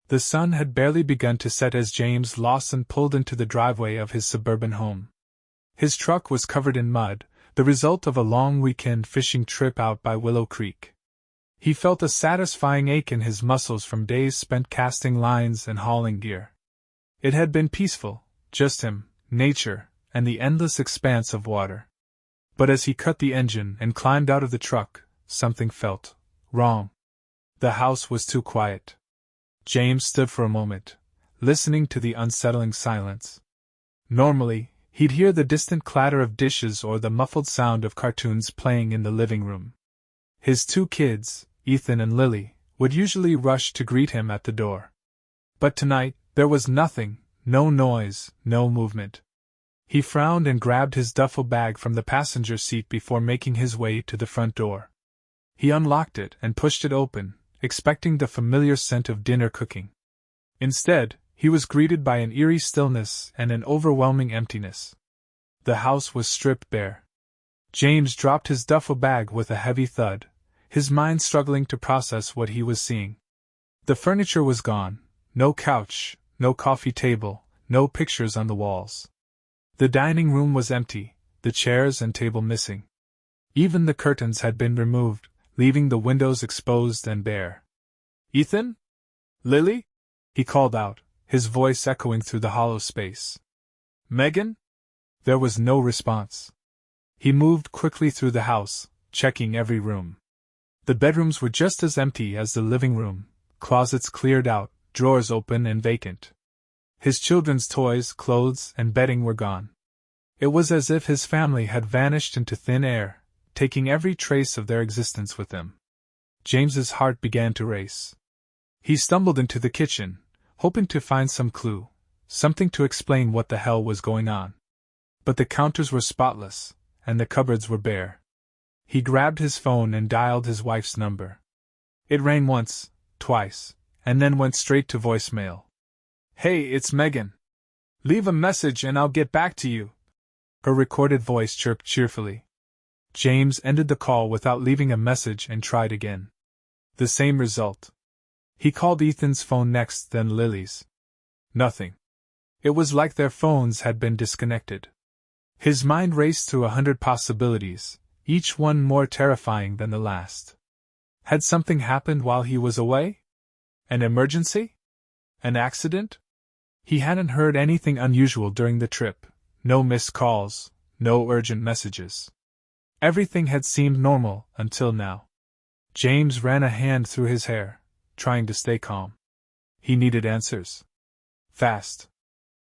The sun had barely begun to set as James Lawson pulled into the driveway of his suburban home. His truck was covered in mud, the result of a long weekend fishing trip out by Willow Creek. He felt a satisfying ache in his muscles from days spent casting lines and hauling gear. It had been peaceful, just him, nature, and the endless expanse of water. But as he cut the engine and climbed out of the truck, something felt wrong. The house was too quiet. James stood for a moment, listening to the unsettling silence. Normally, he'd hear the distant clatter of dishes or the muffled sound of cartoons playing in the living room. His two kids, Ethan and Lily, would usually rush to greet him at the door. But tonight, there was nothing, no noise, no movement. He frowned and grabbed his duffel bag from the passenger seat before making his way to the front door. He unlocked it and pushed it open, expecting the familiar scent of dinner cooking. Instead, he was greeted by an eerie stillness and an overwhelming emptiness. The house was stripped bare. James dropped his duffel bag with a heavy thud, his mind struggling to process what he was seeing. The furniture was gone, no couch, no coffee table, no pictures on the walls. The dining room was empty, the chairs and table missing. Even the curtains had been removed, leaving the windows exposed and bare. "Ethan? Lily?" he called out, his voice echoing through the hollow space. "Megan?" There was no response. He moved quickly through the house, checking every room. The bedrooms were just as empty as the living room, closets cleared out, drawers open and vacant. His children's toys, clothes, and bedding were gone. It was as if his family had vanished into thin air, taking every trace of their existence with them. James's heart began to race. He stumbled into the kitchen, hoping to find some clue, something to explain what the hell was going on. But the counters were spotless, and the cupboards were bare. He grabbed his phone and dialed his wife's number. It rang once, twice, and then went straight to voicemail. "Hey, it's Megan. Leave a message and I'll get back to you," her recorded voice chirped cheerfully. James ended the call without leaving a message and tried again. The same result. He called Ethan's phone next, then Lily's. Nothing. It was like their phones had been disconnected. His mind raced through 100 possibilities, each one more terrifying than the last. Had something happened while he was away? An emergency? An accident? He hadn't heard anything unusual during the trip, no missed calls, no urgent messages. Everything had seemed normal until now. James ran a hand through his hair, trying to stay calm. He needed answers. Fast.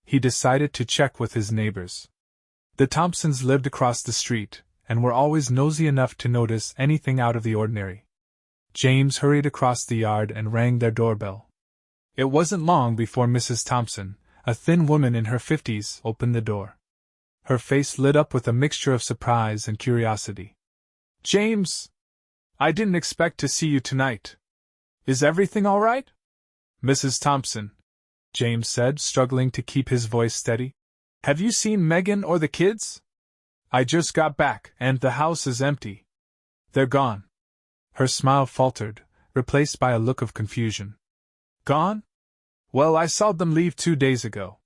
He decided to check with his neighbors. The Thompsons lived across the street, and were always nosy enough to notice anything out of the ordinary. James hurried across the yard and rang their doorbell. It wasn't long before Mrs. Thompson, a thin woman in her 50s, opened the door. Her face lit up with a mixture of surprise and curiosity. "James! I didn't expect to see you tonight. Is everything all right?" "Mrs. Thompson," James said, struggling to keep his voice steady. "Have you seen Megan or the kids? I just got back, and the house is empty. They're gone." Her smile faltered, replaced by a look of confusion. "Gone? Well, I saw them leave 2 days ago.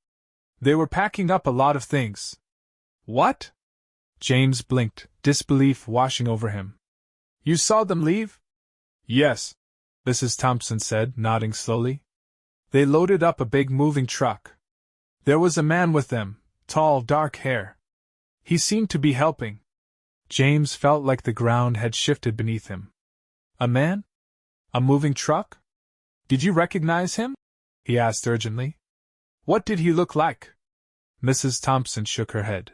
They were packing up a lot of things." "What?" James blinked, disbelief washing over him. "You saw them leave?" "Yes," Mrs. Thompson said, nodding slowly. "They loaded up a big moving truck. There was a man with them, tall, dark hair. He seemed to be helping." James felt like the ground had shifted beneath him. "A man? A moving truck? Did you recognize him?" he asked urgently. "What did he look like?" Mrs. Thompson shook her head.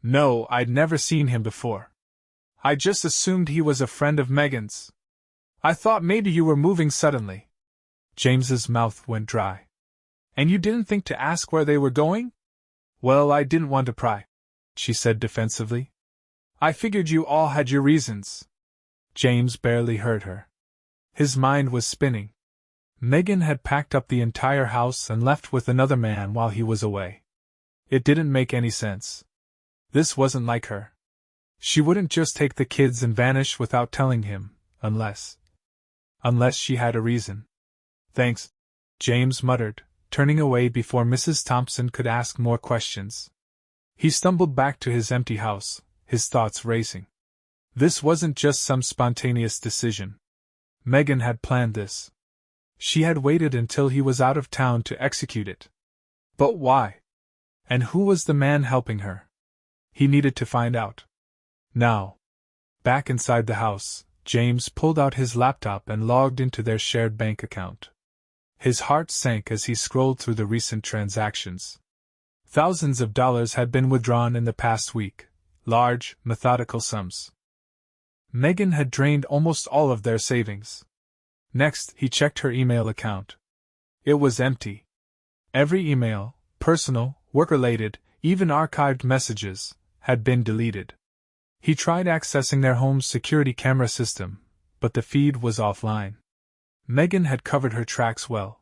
"No, I'd never seen him before. I just assumed he was a friend of Megan's. I thought maybe you were moving suddenly." James's mouth went dry. "And you didn't think to ask where they were going?" "Well, I didn't want to pry," she said defensively. "I figured you all had your reasons." James barely heard her. His mind was spinning. Megan had packed up the entire house and left with another man while he was away. It didn't make any sense. This wasn't like her. She wouldn't just take the kids and vanish without telling him, unless she had a reason. "Thanks," James muttered, turning away before Mrs. Thompson could ask more questions. He stumbled back to his empty house, his thoughts racing. This wasn't just some spontaneous decision. Megan had planned this. She had waited until he was out of town to execute it. But why? And who was the man helping her? He needed to find out. Now. Back inside the house, James pulled out his laptop and logged into their shared bank account. His heart sank as he scrolled through the recent transactions. Thousands of dollars had been withdrawn in the past week, large, methodical sums. Megan had drained almost all of their savings. Next, he checked her email account. It was empty. Every email, personal, work-related, even archived messages, had been deleted. He tried accessing their home's security camera system, but the feed was offline. Megan had covered her tracks well.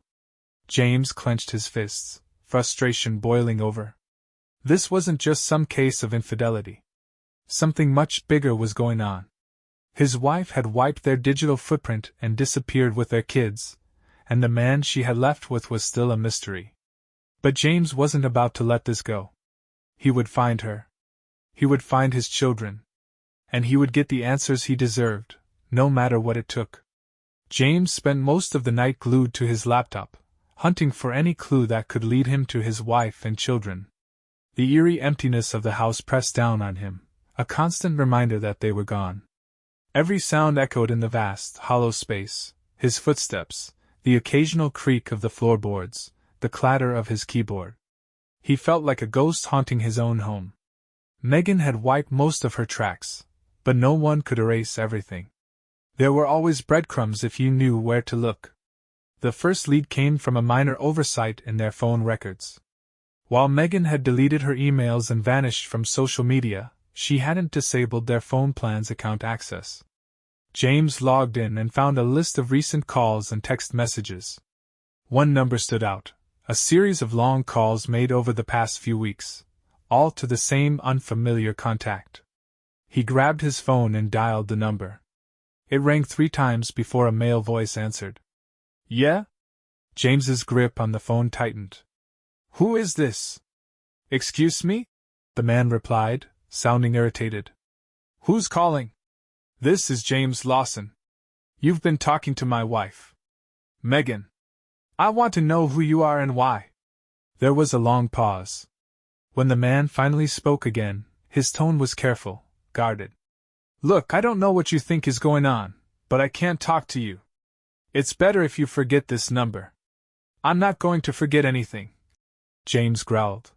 James clenched his fists, frustration boiling over. This wasn't just some case of infidelity. Something much bigger was going on. His wife had wiped their digital footprint and disappeared with their kids, and the man she had left with was still a mystery. But James wasn't about to let this go. He would find her. He would find his children. And he would get the answers he deserved, no matter what it took. James spent most of the night glued to his laptop, hunting for any clue that could lead him to his wife and children. The eerie emptiness of the house pressed down on him, a constant reminder that they were gone. Every sound echoed in the vast, hollow space: his footsteps, the occasional creak of the floorboards, the clatter of his keyboard. He felt like a ghost haunting his own home. Megan had wiped most of her tracks, but no one could erase everything. There were always breadcrumbs if you knew where to look. The first lead came from a minor oversight in their phone records. While Megan had deleted her emails and vanished from social media, she hadn't disabled their phone plan's account access. James logged in and found a list of recent calls and text messages. One number stood out, a series of long calls made over the past few weeks, all to the same unfamiliar contact. He grabbed his phone and dialed the number. It rang 3 times before a male voice answered. Yeah? James's grip on the phone tightened. Who is this? Excuse me? The man replied, sounding irritated. Who's calling? This is James Lawson. You've been talking to my wife, Megan. I want to know who you are and why. There was a long pause. When the man finally spoke again, his tone was careful, guarded. Look, I don't know what you think is going on, but I can't talk to you. It's better if you forget this number. I'm not going to forget anything, James growled.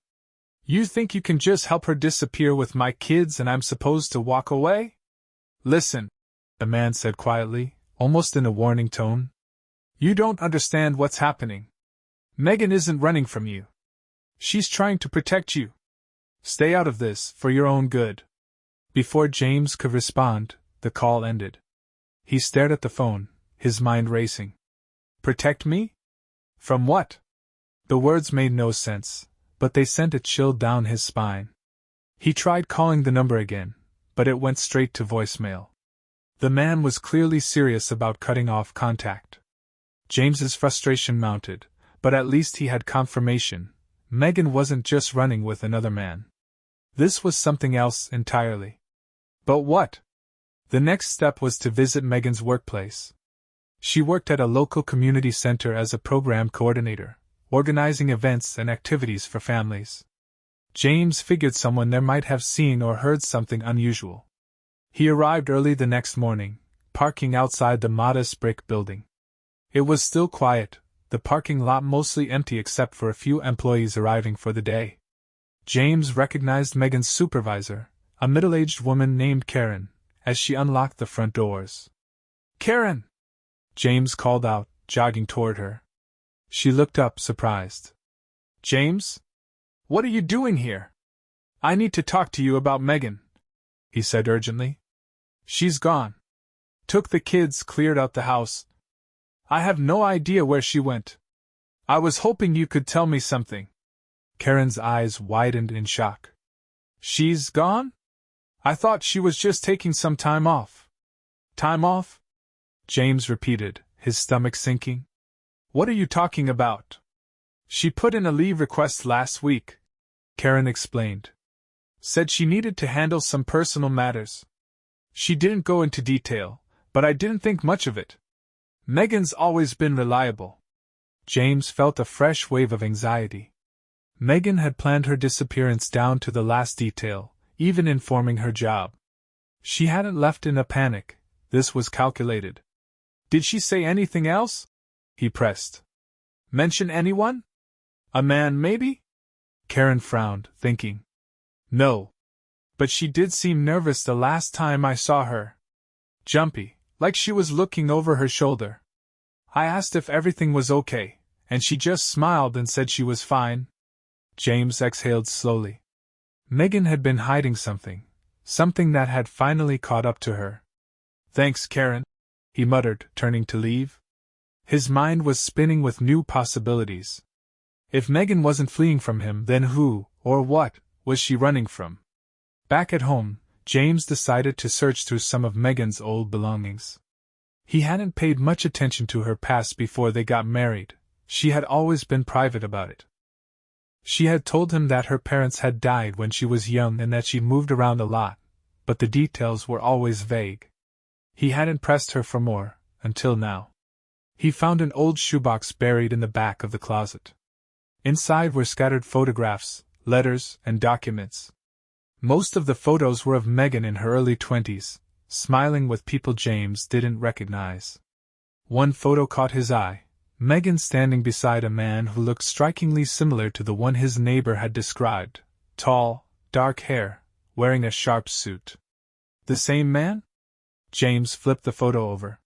You think you can just help her disappear with my kids and I'm supposed to walk away? Listen, the man said quietly, almost in a warning tone. You don't understand what's happening. Megan isn't running from you. She's trying to protect you. Stay out of this, for your own good. Before James could respond, the call ended. He stared at the phone, his mind racing. Protect me? From what? The words made no sense, but they sent a chill down his spine. He tried calling the number again, but it went straight to voicemail. The man was clearly serious about cutting off contact. James's frustration mounted, but at least he had confirmation. Megan wasn't just running with another man. This was something else entirely. But what? The next step was to visit Megan's workplace. She worked at a local community center as a program coordinator, organizing events and activities for families. James figured someone there might have seen or heard something unusual. He arrived early the next morning, parking outside the modest brick building. It was still quiet, the parking lot mostly empty except for a few employees arriving for the day. James recognized Megan's supervisor, a middle-aged woman named Karen, as she unlocked the front doors. Karen! James called out, jogging toward her. She looked up, surprised. James? What are you doing here? I need to talk to you about Megan, he said urgently. She's gone. Took the kids, cleared out the house. I have no idea where she went. I was hoping you could tell me something. Karen's eyes widened in shock. She's gone? I thought she was just taking some time off. Time off? James repeated, his stomach sinking. What are you talking about? She put in a leave request last week, Karen explained. Said she needed to handle some personal matters. She didn't go into detail, but I didn't think much of it. Megan's always been reliable. James felt a fresh wave of anxiety. Megan had planned her disappearance down to the last detail, even informing her job. She hadn't left in a panic. This was calculated. Did she say anything else? He pressed. Mention anyone? A man, maybe? Karen frowned, thinking. No. But she did seem nervous the last time I saw her. Jumpy, like she was looking over her shoulder. I asked if everything was okay, and she just smiled and said she was fine. James exhaled slowly. Megan had been hiding something that had finally caught up to her. Thanks, Karen, he muttered, turning to leave. His mind was spinning with new possibilities. If Megan wasn't fleeing from him, then who, or what, was she running from? Back at home, James decided to search through some of Megan's old belongings. He hadn't paid much attention to her past before they got married. She had always been private about it. She had told him that her parents had died when she was young and that she moved around a lot, but the details were always vague. He hadn't pressed her for more, until now. He found an old shoebox buried in the back of the closet. Inside were scattered photographs, letters, and documents. Most of the photos were of Megan in her early 20s, smiling with people James didn't recognize. One photo caught his eye, Megan standing beside a man who looked strikingly similar to the one his neighbor had described, tall, dark hair, wearing a sharp suit. The same man? James flipped the photo over.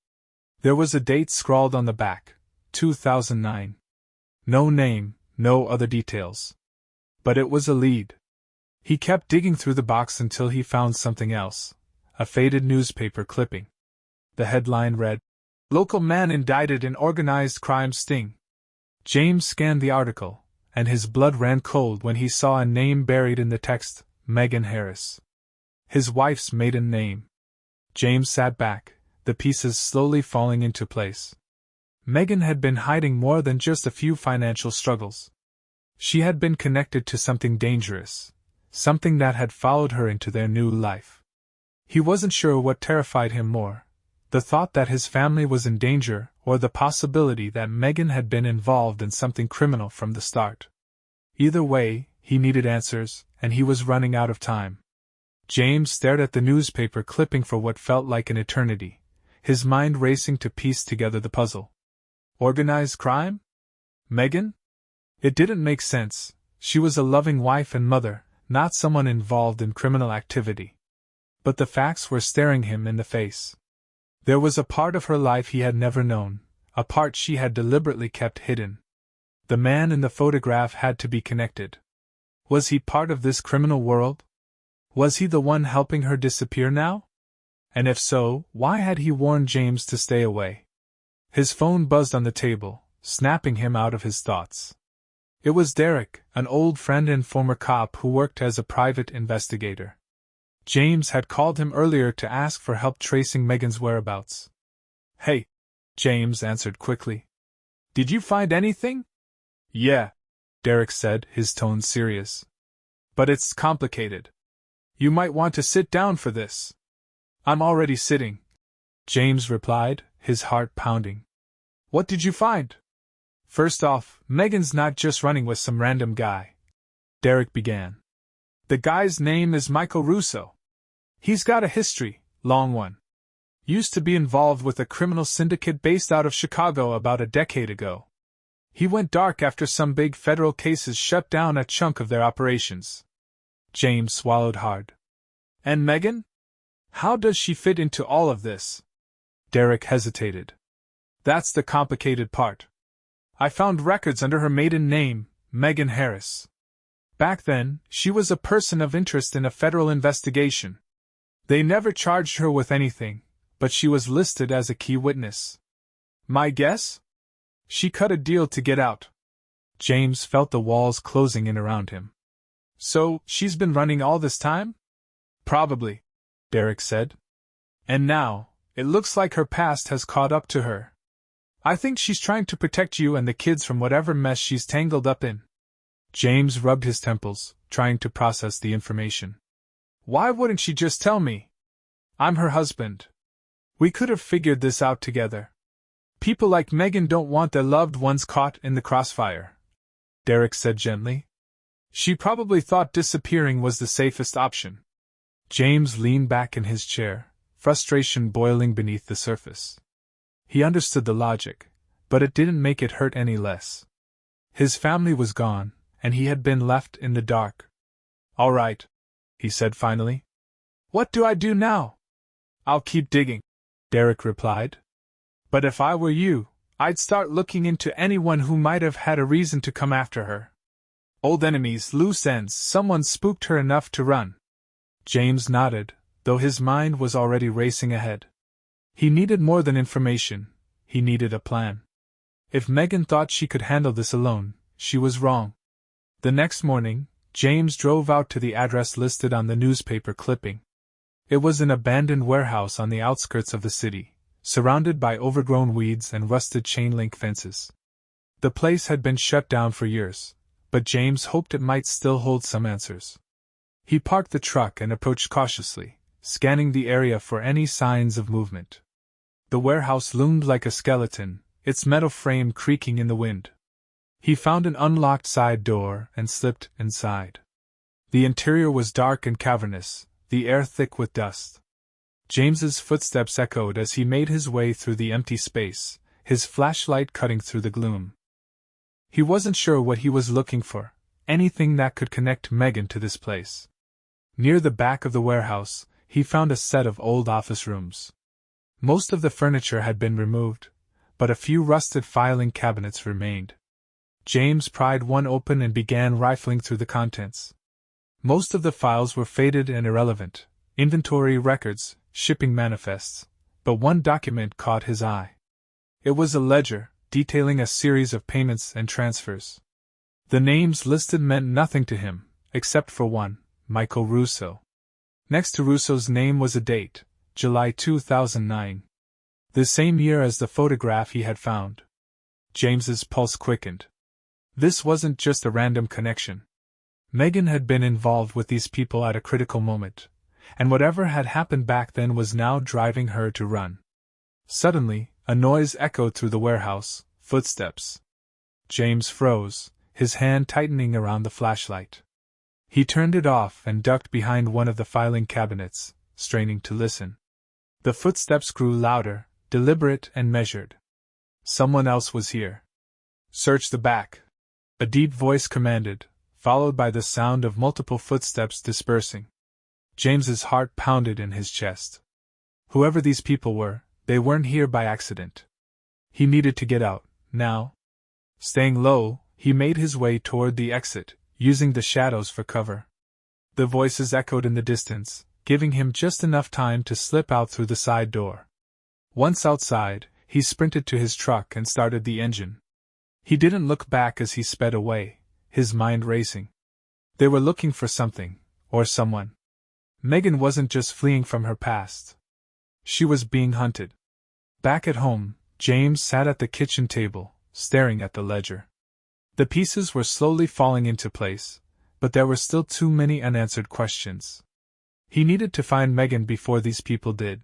There was a date scrawled on the back, 2009. No name, no other details. But it was a lead. He kept digging through the box until he found something else, a faded newspaper clipping. The headline read, Local man indicted in organized crime sting. James scanned the article, and his blood ran cold when he saw a name buried in the text, Megan Harris. His wife's maiden name. James sat back, the pieces slowly falling into place. Megan had been hiding more than just a few financial struggles. She had been connected to something dangerous, something that had followed her into their new life. He wasn't sure what terrified him more, the thought that his family was in danger, or the possibility that Megan had been involved in something criminal from the start. Either way, he needed answers, and he was running out of time. James stared at the newspaper clipping for what felt like an eternity, his mind racing to piece together the puzzle. Organized crime? Megan? It didn't make sense. She was a loving wife and mother, not someone involved in criminal activity. But the facts were staring him in the face. There was a part of her life he had never known, a part she had deliberately kept hidden. The man in the photograph had to be connected. Was he part of this criminal world? Was he the one helping her disappear now? And if so, why had he warned James to stay away? His phone buzzed on the table, snapping him out of his thoughts. It was Derek, an old friend and former cop who worked as a private investigator. James had called him earlier to ask for help tracing Megan's whereabouts. Hey, James answered quickly. Did you find anything? Yeah, Derek said, his tone serious. But it's complicated. You might want to sit down for this. I'm already sitting, James replied, his heart pounding. What did you find? First off, Megan's not just running with some random guy, Derek began. The guy's name is Michael Russo. He's got a history, long one. Used to be involved with a criminal syndicate based out of Chicago about a decade ago. He went dark after some big federal cases shut down a chunk of their operations. James swallowed hard. And Megan? How does she fit into all of this? Derek hesitated. That's the complicated part. I found records under her maiden name, Megan Harris. Back then, she was a person of interest in a federal investigation. They never charged her with anything, but she was listed as a key witness. My guess? She cut a deal to get out. James felt the walls closing in around him. So, she's been running all this time? Probably, Derek said. And now, it looks like her past has caught up to her. I think she's trying to protect you and the kids from whatever mess she's tangled up in. James rubbed his temples, trying to process the information. Why wouldn't she just tell me? I'm her husband. We could have figured this out together. People like Megan don't want their loved ones caught in the crossfire, Derek said gently. She probably thought disappearing was the safest option. James leaned back in his chair, frustration boiling beneath the surface. He understood the logic, but it didn't make it hurt any less. His family was gone, and he had been left in the dark. All right, he said finally. What do I do now? I'll keep digging, Derek replied. But if I were you, I'd start looking into anyone who might have had a reason to come after her. Old enemies, loose ends, someone spooked her enough to run. James nodded, though his mind was already racing ahead. He needed more than information, he needed a plan. If Megan thought she could handle this alone, she was wrong. The next morning, James drove out to the address listed on the newspaper clipping. It was an abandoned warehouse on the outskirts of the city, surrounded by overgrown weeds and rusted chain-link fences. The place had been shut down for years, but James hoped it might still hold some answers. He parked the truck and approached cautiously, scanning the area for any signs of movement. The warehouse loomed like a skeleton, its metal frame creaking in the wind. He found an unlocked side door and slipped inside. The interior was dark and cavernous, the air thick with dust. James's footsteps echoed as he made his way through the empty space, his flashlight cutting through the gloom. He wasn't sure what he was looking for, anything that could connect Megan to this place. Near the back of the warehouse, he found a set of old office rooms. Most of the furniture had been removed, but a few rusted filing cabinets remained. James pried one open and began rifling through the contents. Most of the files were faded and irrelevant, inventory records, shipping manifests, but one document caught his eye. It was a ledger, detailing a series of payments and transfers. The names listed meant nothing to him, except for one, Michael Russo. Next to Russo's name was a date, July 2009. The same year as the photograph he had found. James's pulse quickened. This wasn't just a random connection. Megan had been involved with these people at a critical moment, and whatever had happened back then was now driving her to run. Suddenly, a noise echoed through the warehouse, footsteps. James froze, his hand tightening around the flashlight. He turned it off and ducked behind one of the filing cabinets, straining to listen. The footsteps grew louder, deliberate and measured. Someone else was here. Search the back, a deep voice commanded, followed by the sound of multiple footsteps dispersing. James's heart pounded in his chest. Whoever these people were, they weren't here by accident. He needed to get out, now. Staying low, he made his way toward the exit, using the shadows for cover. The voices echoed in the distance, giving him just enough time to slip out through the side door. Once outside, he sprinted to his truck and started the engine. He didn't look back as he sped away, his mind racing. They were looking for something, or someone. Megan wasn't just fleeing from her past. She was being hunted. Back at home, James sat at the kitchen table, staring at the ledger. The pieces were slowly falling into place, but there were still too many unanswered questions. He needed to find Megan before these people did.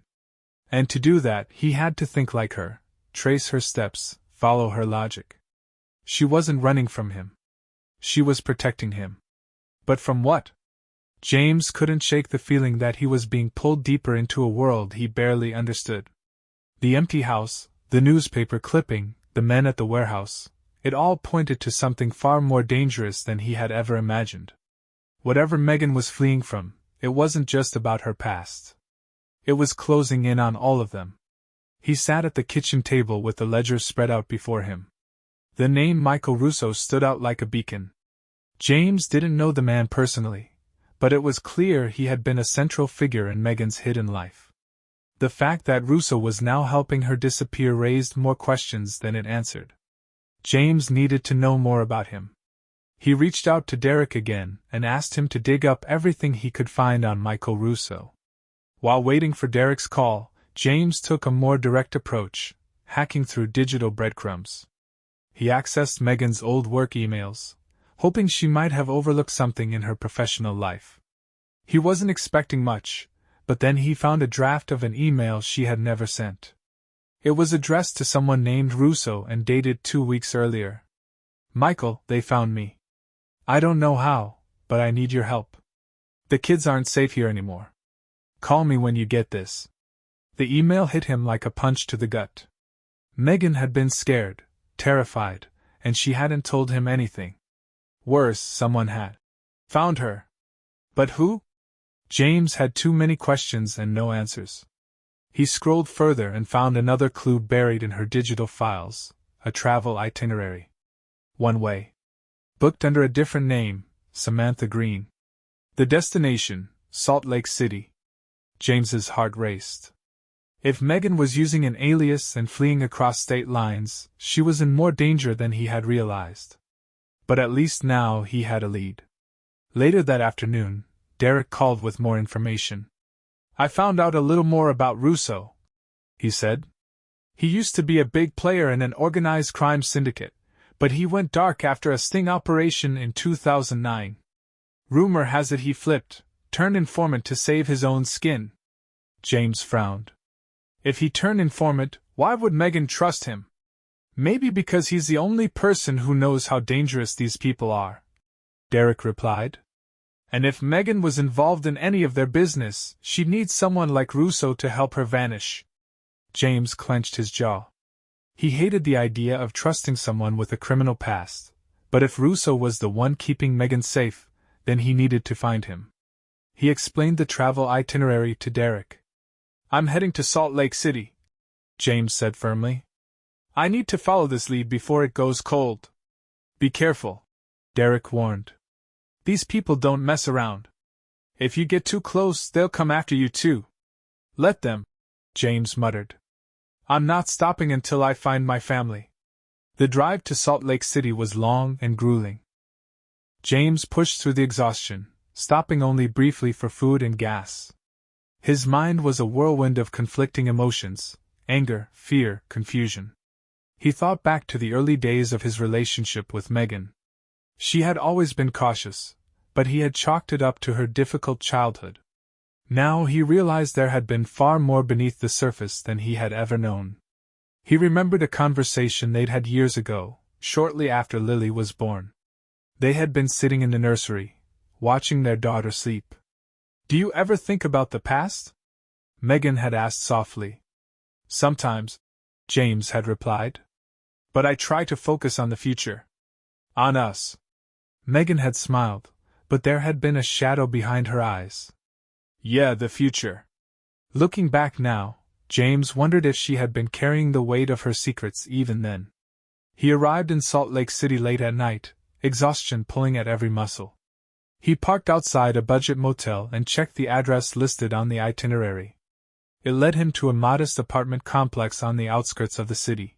And to do that, he had to think like her, trace her steps, follow her logic. She wasn't running from him. She was protecting him. But from what? James couldn't shake the feeling that he was being pulled deeper into a world he barely understood. The empty house, the newspaper clipping, the men at the warehouse, it all pointed to something far more dangerous than he had ever imagined. Whatever Megan was fleeing from, it wasn't just about her past. It was closing in on all of them. He sat at the kitchen table with the ledger spread out before him. The name Michael Russo stood out like a beacon. James didn't know the man personally, but it was clear he had been a central figure in Megan's hidden life. The fact that Russo was now helping her disappear raised more questions than it answered. James needed to know more about him. He reached out to Derek again and asked him to dig up everything he could find on Michael Russo. While waiting for Derek's call, James took a more direct approach, hacking through digital breadcrumbs. He accessed Megan's old work emails, hoping she might have overlooked something in her professional life. He wasn't expecting much, but then he found a draft of an email she had never sent. It was addressed to someone named Russo and dated 2 weeks earlier. Michael, they found me. I don't know how, but I need your help. The kids aren't safe here anymore. Call me when you get this. The email hit him like a punch to the gut. Megan had been scared, terrified, and she hadn't told him anything. Worse, someone had found her. But who? James had too many questions and no answers. He scrolled further and found another clue buried in her digital files, a travel itinerary. One way. Booked under a different name, Samantha Green. The destination, Salt Lake City. James's heart raced. If Megan was using an alias and fleeing across state lines, she was in more danger than he had realized. But at least now he had a lead. Later that afternoon, Derek called with more information. I found out a little more about Russo, he said. He used to be a big player in an organized crime syndicate, but he went dark after a sting operation in 2009. Rumor has it he flipped, turned informant to save his own skin. James frowned. If he turned informant, why would Megan trust him? Maybe because he's the only person who knows how dangerous these people are, Derek replied. And if Megan was involved in any of their business, she'd need someone like Russo to help her vanish. James clenched his jaw. He hated the idea of trusting someone with a criminal past, but if Russo was the one keeping Megan safe, then he needed to find him. He explained the travel itinerary to Derek. I'm heading to Salt Lake City, James said firmly. I need to follow this lead before it goes cold. Be careful, Derek warned. These people don't mess around. If you get too close, they'll come after you too. Let them, James muttered. I'm not stopping until I find my family. The drive to Salt Lake City was long and grueling. James pushed through the exhaustion, stopping only briefly for food and gas. His mind was a whirlwind of conflicting emotions, anger, fear, confusion. He thought back to the early days of his relationship with Megan. She had always been cautious, but he had chalked it up to her difficult childhood. Now he realized there had been far more beneath the surface than he had ever known. He remembered a conversation they'd had years ago, shortly after Lily was born. They had been sitting in the nursery, watching their daughter sleep. Do you ever think about the past? Megan had asked softly. Sometimes, James had replied. But I try to focus on the future. On us. Megan had smiled, but there had been a shadow behind her eyes. Yeah, the future. Looking back now, James wondered if she had been carrying the weight of her secrets even then. He arrived in Salt Lake City late at night, exhaustion pulling at every muscle. He parked outside a budget motel and checked the address listed on the itinerary. It led him to a modest apartment complex on the outskirts of the city.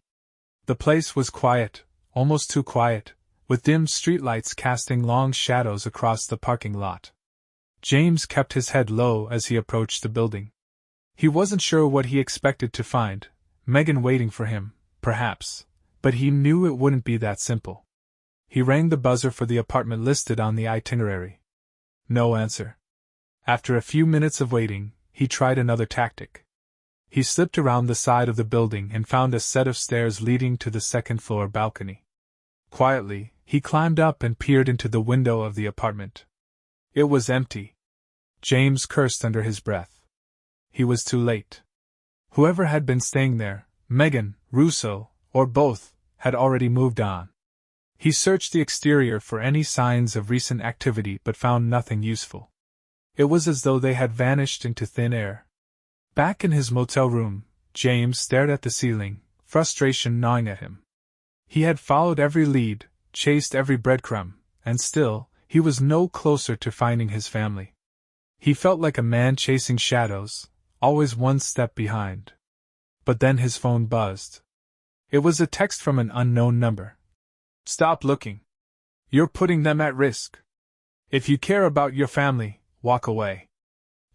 The place was quiet, almost too quiet, with dim streetlights casting long shadows across the parking lot. James kept his head low as he approached the building. He wasn't sure what he expected to find, Megan waiting for him, perhaps, but he knew it wouldn't be that simple. He rang the buzzer for the apartment listed on the itinerary. No answer. After a few minutes of waiting, he tried another tactic. He slipped around the side of the building and found a set of stairs leading to the second-floor balcony. Quietly, he climbed up and peered into the window of the apartment. It was empty. James cursed under his breath. He was too late. Whoever had been staying there, Megan, Russo, or both, had already moved on. He searched the exterior for any signs of recent activity but found nothing useful. It was as though they had vanished into thin air. Back in his motel room, James stared at the ceiling, frustration gnawing at him. He had followed every lead, chased every breadcrumb, and still, he was no closer to finding his family. He felt like a man chasing shadows, always one step behind. But then his phone buzzed. It was a text from an unknown number. Stop looking. You're putting them at risk. If you care about your family, walk away.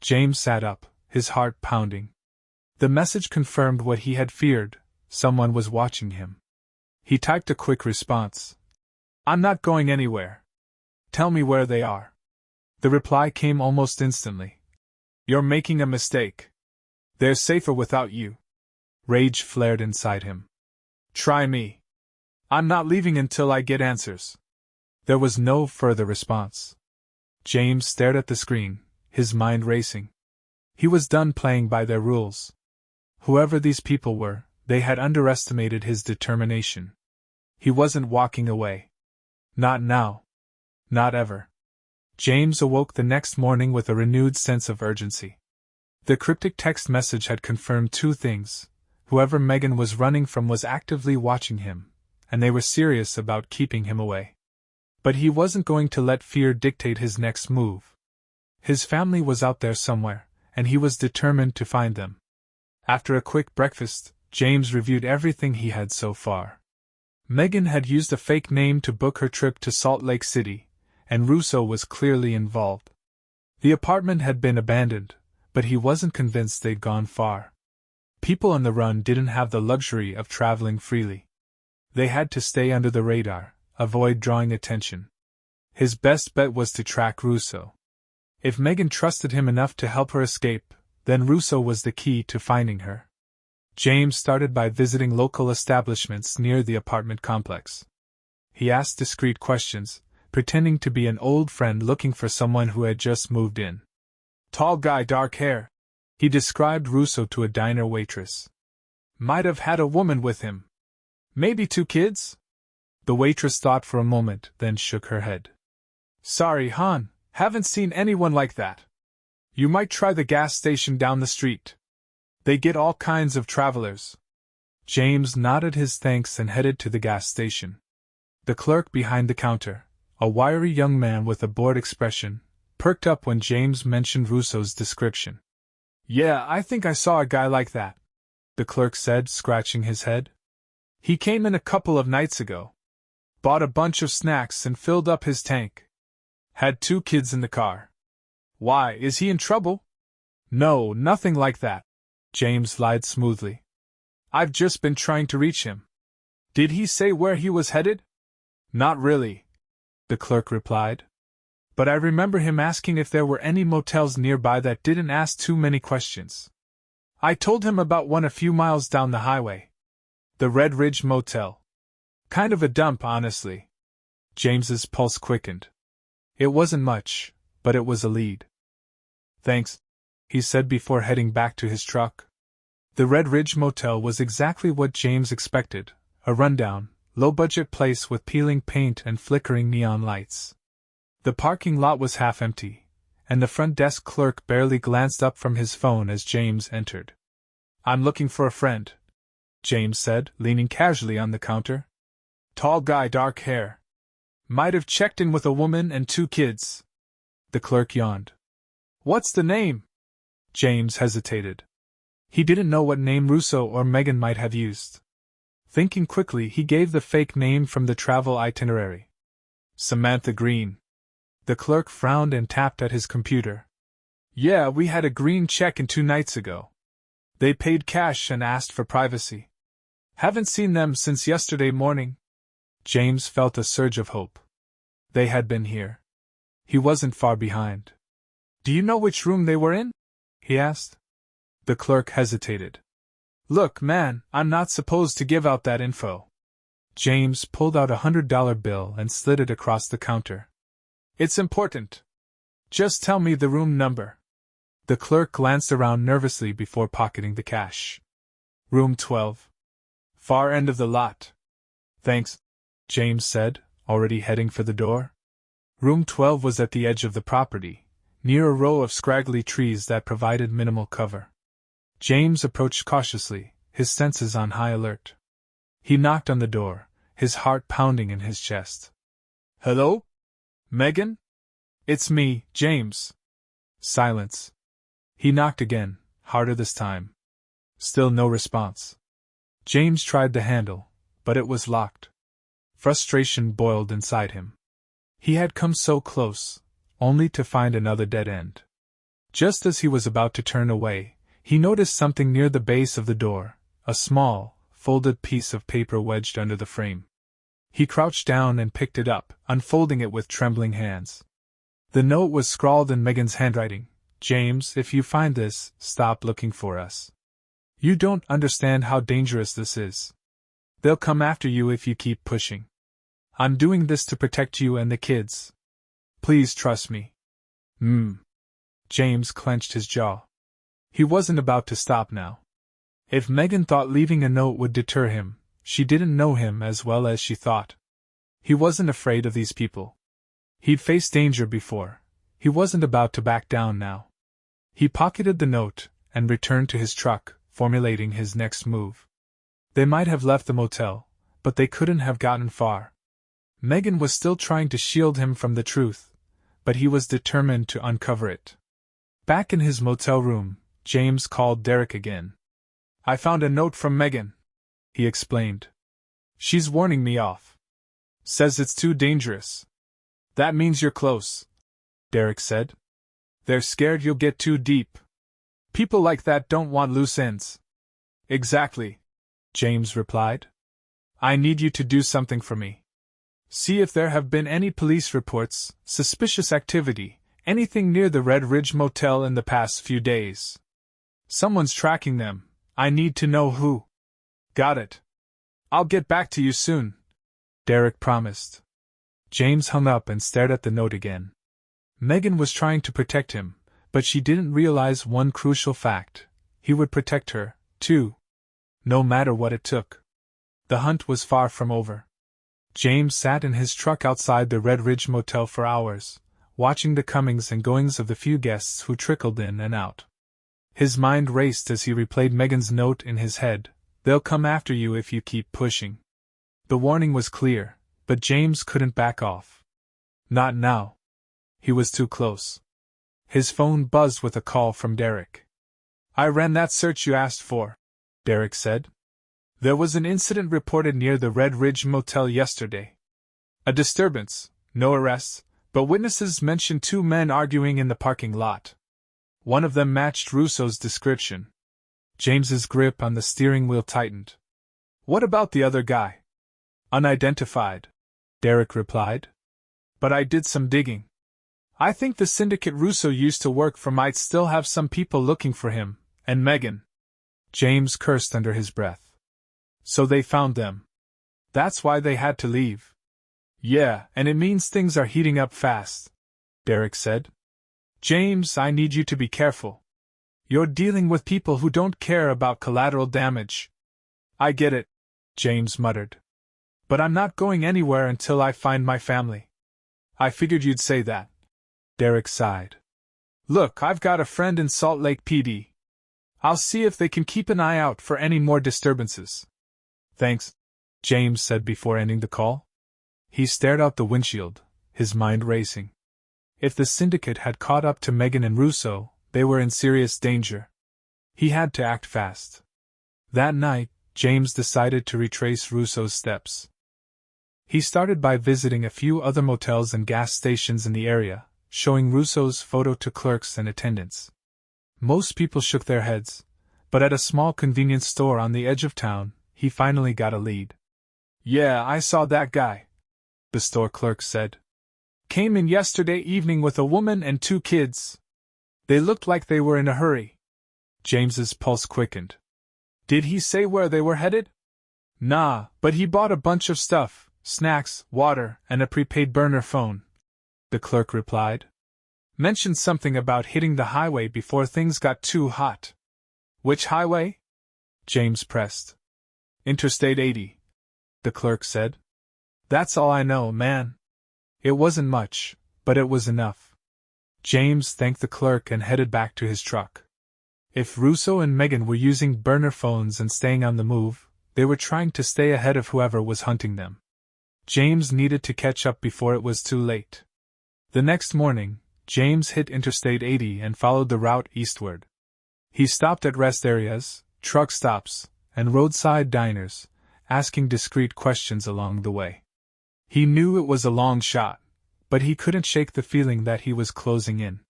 James sat up, his heart pounding. The message confirmed what he had feared. someone was watching him. He typed a quick response. "I'm not going anywhere. Tell me where they are." The reply came almost instantly. "You're making a mistake. They're safer without you." Rage flared inside him. "Try me. I'm not leaving until I get answers." There was no further response. James stared at the screen, his mind racing. He was done playing by their rules. Whoever these people were, they had underestimated his determination. He wasn't walking away. Not now. Not ever. James awoke the next morning with a renewed sense of urgency. The cryptic text message had confirmed two things. Whoever Megan was running from was actively watching him, and they were serious about keeping him away. But he wasn't going to let fear dictate his next move. His family was out there somewhere, and he was determined to find them. After a quick breakfast, James reviewed everything he had so far. Megan had used a fake name to book her trip to Salt Lake City, and Russo was clearly involved. The apartment had been abandoned, but he wasn't convinced they'd gone far. People on the run didn't have the luxury of traveling freely. They had to stay under the radar, avoid drawing attention. His best bet was to track Russo. If Megan trusted him enough to help her escape, then Russo was the key to finding her. James started by visiting local establishments near the apartment complex. He asked discreet questions, pretending to be an old friend looking for someone who had just moved in. "Tall guy, dark hair," he described Russo to a diner waitress. "Might have had a woman with him. Maybe 2 kids?" The waitress thought for a moment, then shook her head. "Sorry, hon, haven't seen anyone like that. You might try the gas station down the street. They get all kinds of travelers." James nodded his thanks and headed to the gas station. The clerk behind the counter, a wiry young man with a bored expression, perked up when James mentioned Russo's description. "Yeah, I think I saw a guy like that," the clerk said, scratching his head. "He came in a couple of nights ago. Bought a bunch of snacks and filled up his tank. Had 2 kids in the car." "Why, is he in trouble?" "No, nothing like that," James lied smoothly. "I've just been trying to reach him." "Did he say where he was headed?" "Not really," the clerk replied. "But I remember him asking if there were any motels nearby that didn't ask too many questions. I told him about one a few miles down the highway. The Red Ridge Motel. Kind of a dump, honestly." James's pulse quickened. It wasn't much, but it was a lead. "Thanks," he said before heading back to his truck. The Red Ridge Motel was exactly what James expected, a rundown, low-budget place with peeling paint and flickering neon lights. The parking lot was half empty, and the front desk clerk barely glanced up from his phone as James entered. "I'm looking for a friend," James said, leaning casually on the counter. "Tall guy, dark hair. Might have checked in with a woman and 2 kids." The clerk yawned. "What's the name?" James hesitated. He didn't know what name Russo or Megan might have used. Thinking quickly, he gave the fake name from the travel itinerary. "Samantha Green." The clerk frowned and tapped at his computer. "Yeah, we had a green check-in 2 nights ago. They paid cash and asked for privacy. Haven't seen them since yesterday morning." James felt a surge of hope. They had been here. He wasn't far behind. "Do you know which room they were in?" he asked. The clerk hesitated. "Look, man, I'm not supposed to give out that info." James pulled out a $100 bill and slid it across the counter. "It's important. Just tell me the room number." The clerk glanced around nervously before pocketing the cash. "Room 12. Far end of the lot." "Thanks," James said, already heading for the door. Room 12 was at the edge of the property, near a row of scraggly trees that provided minimal cover. James approached cautiously, his senses on high alert. He knocked on the door, his heart pounding in his chest. "Hello? Megan? It's me, James." Silence. He knocked again, harder this time. Still no response. James tried the handle, but it was locked. Frustration boiled inside him. He had come so close, only to find another dead end. Just as he was about to turn away, he noticed something near the base of the door, a small, folded piece of paper wedged under the frame. He crouched down and picked it up, unfolding it with trembling hands. The note was scrawled in Megan's handwriting. "James, if you find this, stop looking for us. You don't understand how dangerous this is. They'll come after you if you keep pushing. I'm doing this to protect you and the kids. Please trust me." James clenched his jaw. He wasn't about to stop now. If Megan thought leaving a note would deter him, she didn't know him as well as she thought. He wasn't afraid of these people. He'd faced danger before. He wasn't about to back down now. He pocketed the note and returned to his truck, formulating his next move. They might have left the motel, but they couldn't have gotten far. Megan was still trying to shield him from the truth, but he was determined to uncover it. Back in his motel room, James called Derek again. "I found a note from Megan," he explained. "She's warning me off. Says it's too dangerous." "That means you're close," Derek said. "They're scared you'll get too deep. People like that don't want loose ends." "Exactly," James replied. "I need you to do something for me. See if there have been any police reports, suspicious activity, anything near the Red Ridge Motel in the past few days. Someone's tracking them. I need to know who." "Got it. I'll get back to you soon," Derek promised. James hung up and stared at the note again. Megan was trying to protect him, but she didn't realize one crucial fact: he would protect her, too. No matter what it took. The hunt was far from over. James sat in his truck outside the Red Ridge Motel for hours, watching the comings and goings of the few guests who trickled in and out. His mind raced as he replayed Megan's note in his head: "They'll come after you if you keep pushing." The warning was clear, but James couldn't back off. Not now. He was too close. His phone buzzed with a call from Derek. "I ran that search you asked for," Derek said. "There was an incident reported near the Red Ridge Motel yesterday. A disturbance, no arrests, but witnesses mentioned two men arguing in the parking lot. One of them matched Russo's description." James's grip on the steering wheel tightened. "What about the other guy?" "Unidentified," Derek replied. "But I did some digging. I think the syndicate Russo used to work for might still have some people looking for him, and Megan." James cursed under his breath. "So they found them. That's why they had to leave." "Yeah, and it means things are heating up fast," Derek said. "James, I need you to be careful. You're dealing with people who don't care about collateral damage." "I get it," James muttered. "But I'm not going anywhere until I find my family." "I figured you'd say that," Derek sighed. "Look, I've got a friend in Salt Lake PD. I'll see if they can keep an eye out for any more disturbances." "Thanks," James said before ending the call. He stared out the windshield, his mind racing. If the syndicate had caught up to Megan and Russo, they were in serious danger. He had to act fast. That night, James decided to retrace Russo's steps. He started by visiting a few other motels and gas stations in the area, showing Russo's photo to clerks and attendants. Most people shook their heads, but at a small convenience store on the edge of town, he finally got a lead. "Yeah, I saw that guy," the store clerk said. "Came in yesterday evening with a woman and two kids. They looked like they were in a hurry." James's pulse quickened. "Did he say where they were headed?" "Nah, but he bought a bunch of stuff, snacks, water, and a prepaid burner phone," the clerk replied. "Mentioned something about hitting the highway before things got too hot." "Which highway?" James pressed. "Interstate 80, the clerk said. "That's all I know, man." It wasn't much, but it was enough. James thanked the clerk and headed back to his truck. If Russo and Megan were using burner phones and staying on the move, they were trying to stay ahead of whoever was hunting them. James needed to catch up before it was too late. The next morning, James hit Interstate 80 and followed the route eastward. He stopped at rest areas, truck stops, and roadside diners, asking discreet questions along the way. He knew it was a long shot, but he couldn't shake the feeling that he was closing in.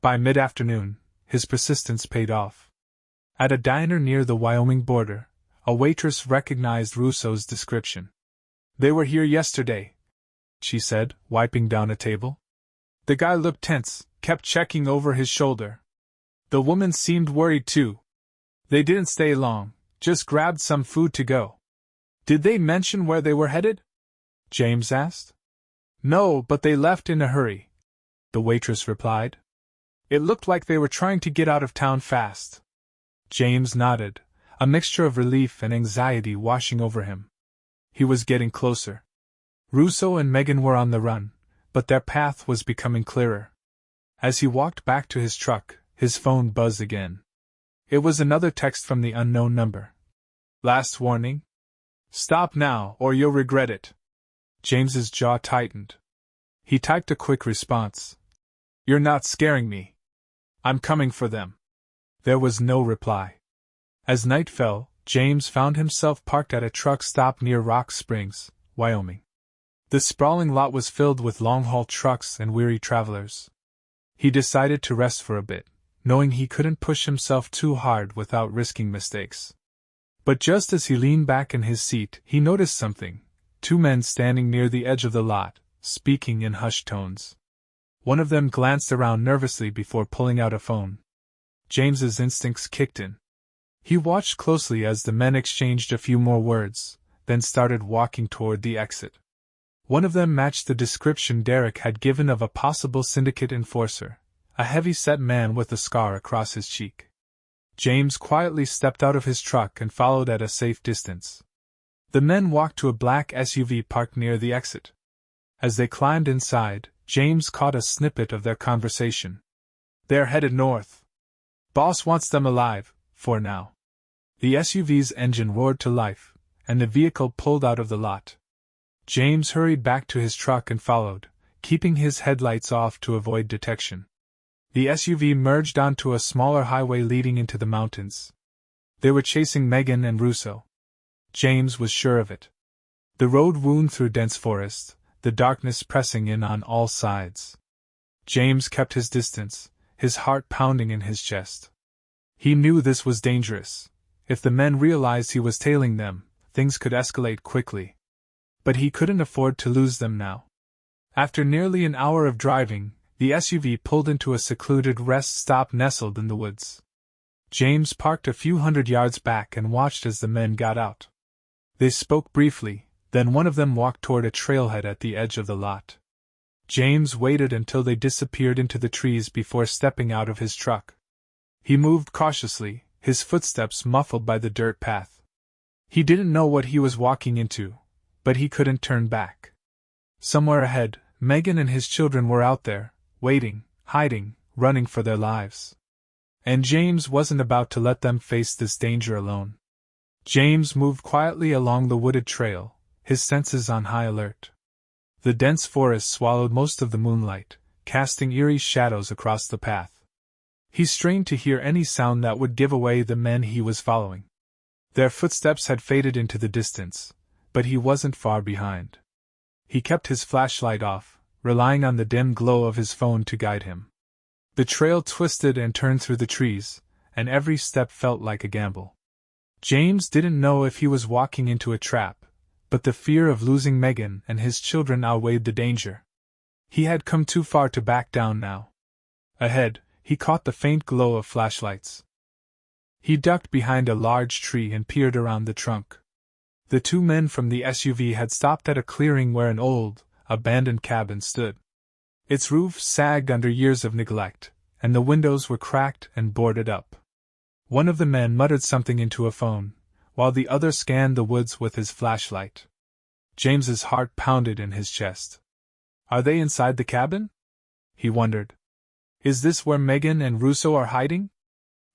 By mid-afternoon, his persistence paid off. At a diner near the Wyoming border, A waitress recognized Russo's description. "They were here yesterday," she said, wiping down a table. The guy looked tense, kept checking over his shoulder. The woman seemed worried too. "They didn't stay long, just grabbed some food to go." "Did they mention where they were headed?" James asked. "No, but they left in a hurry," the waitress replied. "It looked like they were trying to get out of town fast." James nodded, a mixture of relief and anxiety washing over him. He was getting closer. Russo and Megan were on the run, but their path was becoming clearer. As he walked back to his truck, his phone buzzed again. It was another text from the unknown number. "Last warning? Stop now, or you'll regret it." James's jaw tightened. He typed a quick response. "You're not scaring me. I'm coming for them." There was no reply. As night fell, James found himself parked at a truck stop near Rock Springs, Wyoming. The sprawling lot was filled with long-haul trucks and weary travelers. He decided to rest for a bit, knowing he couldn't push himself too hard without risking mistakes. But just as he leaned back in his seat, he noticed something: two men standing near the edge of the lot, speaking in hushed tones. One of them glanced around nervously before pulling out a phone. James's instincts kicked in. He watched closely as the men exchanged a few more words, then started walking toward the exit. One of them matched the description Derek had given of a possible syndicate enforcer, a heavy-set man with a scar across his cheek. James quietly stepped out of his truck and followed at a safe distance. The men walked to a black SUV parked near the exit. As they climbed inside, James caught a snippet of their conversation. "They're headed north. Boss wants them alive, for now." The SUV's engine roared to life, and the vehicle pulled out of the lot. James hurried back to his truck and followed, keeping his headlights off to avoid detection. The SUV merged onto a smaller highway leading into the mountains. They were chasing Megan and Russo. James was sure of it. The road wound through dense forest, the darkness pressing in on all sides. James kept his distance, his heart pounding in his chest. He knew this was dangerous. If the men realized he was tailing them, things could escalate quickly. But he couldn't afford to lose them now. After nearly an hour of driving, the SUV pulled into a secluded rest stop nestled in the woods. James parked a few hundred yards back and watched as the men got out. They spoke briefly, then one of them walked toward a trailhead at the edge of the lot. James waited until they disappeared into the trees before stepping out of his truck. He moved cautiously, his footsteps muffled by the dirt path. He didn't know what he was walking into, but he couldn't turn back. Somewhere ahead, Megan and his children were out there, waiting, hiding, running for their lives. And James wasn't about to let them face this danger alone. James moved quietly along the wooded trail, his senses on high alert. The dense forest swallowed most of the moonlight, casting eerie shadows across the path. He strained to hear any sound that would give away the men he was following. Their footsteps had faded into the distance, but he wasn't far behind. He kept his flashlight off, relying on the dim glow of his phone to guide him. The trail twisted and turned through the trees, and every step felt like a gamble. James didn't know if he was walking into a trap, but the fear of losing Megan and his children outweighed the danger. He had come too far to back down now. Ahead, he caught the faint glow of flashlights. He ducked behind a large tree and peered around the trunk. The two men from the SUV had stopped at a clearing where an old, abandoned cabin stood. Its roof sagged under years of neglect, and the windows were cracked and boarded up. One of the men muttered something into a phone, while the other scanned the woods with his flashlight. James's heart pounded in his chest. Are they inside the cabin? He wondered. Is this where Megan and Russo are hiding?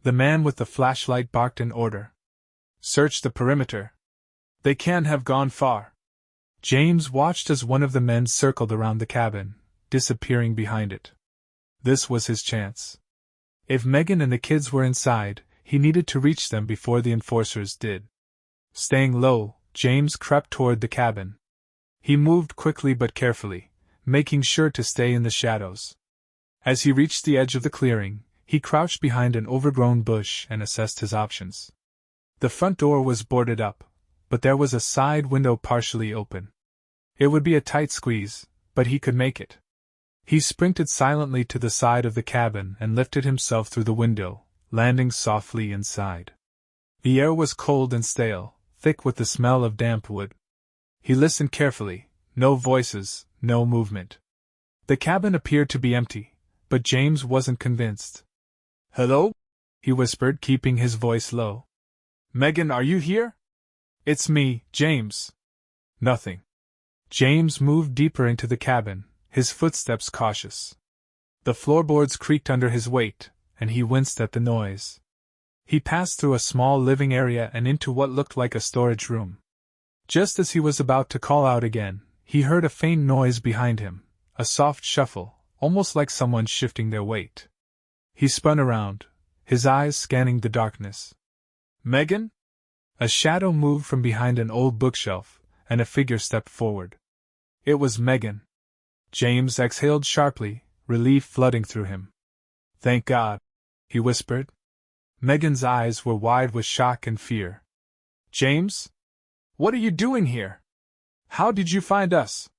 The man with the flashlight barked an order. Search the perimeter. They can't have gone far. James watched as one of the men circled around the cabin, disappearing behind it. This was his chance. If Megan and the kids were inside, he needed to reach them before the enforcers did. Staying low, James crept toward the cabin. He moved quickly but carefully, making sure to stay in the shadows. As he reached the edge of the clearing, he crouched behind an overgrown bush and assessed his options. The front door was boarded up, but there was a side window partially open. It would be a tight squeeze, but he could make it. He sprinted silently to the side of the cabin and lifted himself through the window, landing softly inside. The air was cold and stale, thick with the smell of damp wood. He listened carefully, no voices, no movement. The cabin appeared to be empty, but James wasn't convinced. "Hello?" he whispered, keeping his voice low. "Megan, are you here?" "It's me, James." Nothing. James moved deeper into the cabin, his footsteps cautious. The floorboards creaked under his weight, and he winced at the noise. He passed through a small living area and into what looked like a storage room. Just as he was about to call out again, he heard a faint noise behind him, a soft shuffle, almost like someone shifting their weight. He spun around, his eyes scanning the darkness. "Megan?" A shadow moved from behind an old bookshelf, and a figure stepped forward. It was Megan. James exhaled sharply, relief flooding through him. "Thank God," he whispered. Megan's eyes were wide with shock and fear. "James? What are you doing here? How did you find us?"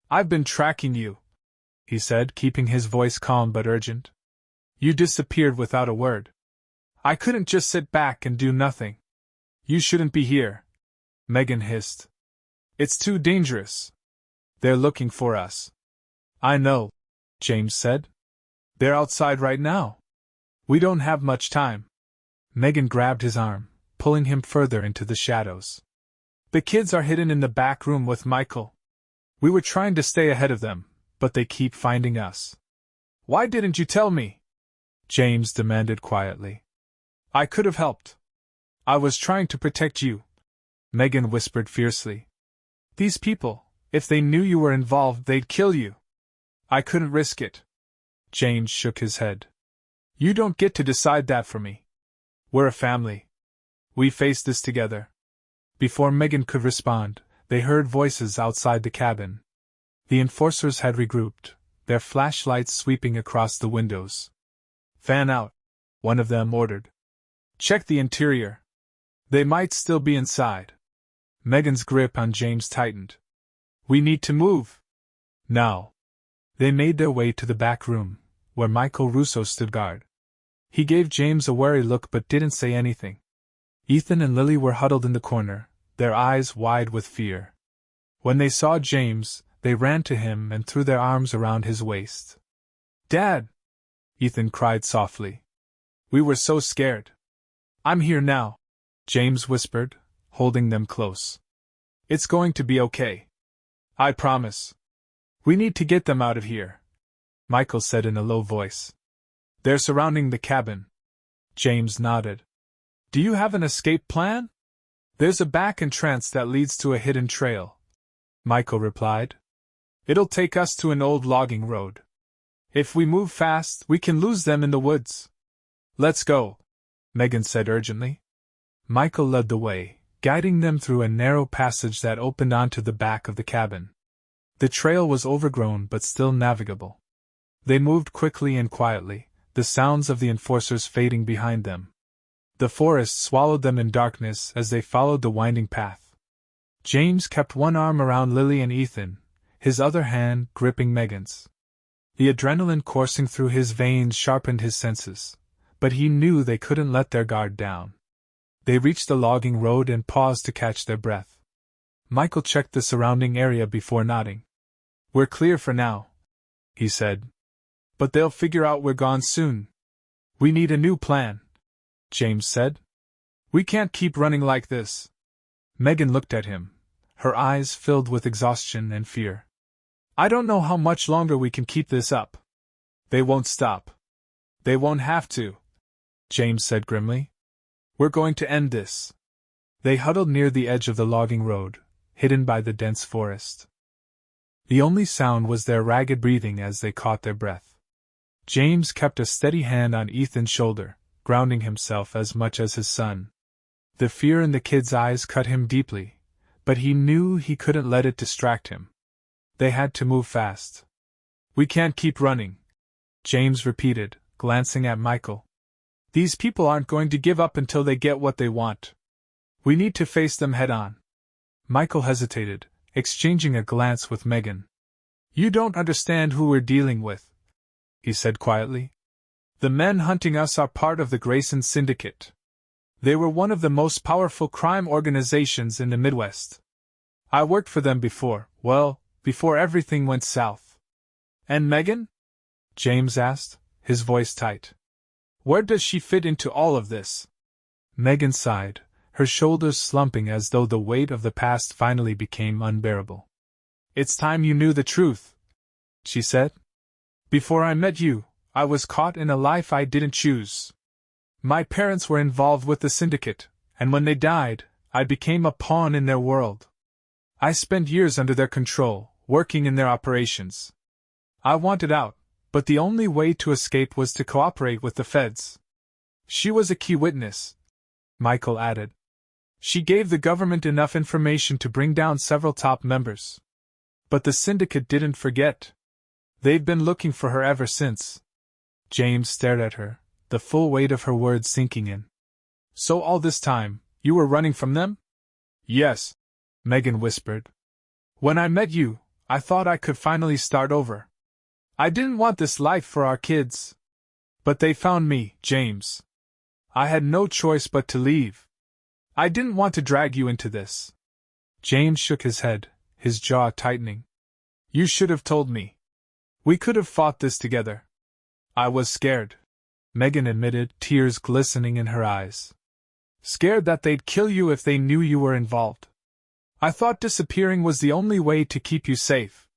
"I've been tracking you," he said, keeping his voice calm but urgent. "You disappeared without a word. I couldn't just sit back and do nothing." "You shouldn't be here," Megan hissed. "It's too dangerous. They're looking for us." "I know," James said. "They're outside right now. We don't have much time." Megan grabbed his arm, pulling him further into the shadows. "The kids are hidden in the back room with Michael. We were trying to stay ahead of them, but they keep finding us." "Why didn't you tell me?" James demanded quietly. "I could have helped. I was trying to protect you," Megan whispered fiercely. "These people, if they knew you were involved, they'd kill you. I couldn't risk it." James shook his head. "You don't get to decide that for me. We're a family. We face this together." Before Megan could respond, they heard voices outside the cabin. The enforcers had regrouped, their flashlights sweeping across the windows. "Fan out," one of them ordered. "Check the interior. They might still be inside." Megan's grip on James tightened. "We need to move. Now." They made their way to the back room, where Michael Russo stood guard. He gave James a wary look but didn't say anything. Ethan and Lily were huddled in the corner, their eyes wide with fear. When they saw James, they ran to him and threw their arms around his waist. "Dad!" Ethan cried softly. "We were so scared." "I'm here now," James whispered, holding them close. "It's going to be okay. I promise." "We need to get them out of here," Michael said in a low voice. "They're surrounding the cabin." James nodded. "Do you have an escape plan?" "There's a back entrance that leads to a hidden trail," Michael replied. "It'll take us to an old logging road. If we move fast, we can lose them in the woods." "Let's go," Megan said urgently. Michael led the way, guiding them through a narrow passage that opened onto the back of the cabin. The trail was overgrown but still navigable. They moved quickly and quietly, the sounds of the enforcers fading behind them. The forest swallowed them in darkness as they followed the winding path. James kept one arm around Lily and Ethan, his other hand gripping Megan's. The adrenaline coursing through his veins sharpened his senses, but he knew they couldn't let their guard down. They reached the logging road and paused to catch their breath. Michael checked the surrounding area before nodding. "We're clear for now," he said. "But they'll figure out we're gone soon. We need a new plan," James said. "We can't keep running like this." Megan looked at him, her eyes filled with exhaustion and fear. "I don't know how much longer we can keep this up." "They won't stop. They won't have to," James said grimly. "We're going to end this." They huddled near the edge of the logging road, hidden by the dense forest. The only sound was their ragged breathing as they caught their breath. James kept a steady hand on Ethan's shoulder, grounding himself as much as his son. The fear in the kid's eyes cut him deeply, but he knew he couldn't let it distract him. They had to move fast. "We can't keep running," James repeated, glancing at Michael. "These people aren't going to give up until they get what they want." We need to face them head on. Michael hesitated, exchanging a glance with Megan. You don't understand who we're dealing with, he said quietly. The men hunting us are part of the Grayson Syndicate. They were one of the most powerful crime organizations in the Midwest. I worked for them before everything went south. And Megan? James asked, his voice tight. Where does she fit into all of this? Megan sighed, her shoulders slumping as though the weight of the past finally became unbearable. It's time you knew the truth, she said. Before I met you, I was caught in a life I didn't choose. My parents were involved with the syndicate, and when they died, I became a pawn in their world. I spent years under their control, working in their operations. I wanted out, but the only way to escape was to cooperate with the feds. She was a key witness, Michael added. She gave the government enough information to bring down several top members. But the syndicate didn't forget. They've been looking for her ever since. James stared at her, the full weight of her words sinking in. So all this time, you were running from them? Yes, Megan whispered. When I met you, I thought I could finally start over. I didn't want this life for our kids. But they found me, James. I had no choice but to leave. I didn't want to drag you into this. James shook his head, his jaw tightening. You should have told me. We could have fought this together. I was scared, Megan admitted, tears glistening in her eyes. Scared that they'd kill you if they knew you were involved. I thought disappearing was the only way to keep you safe.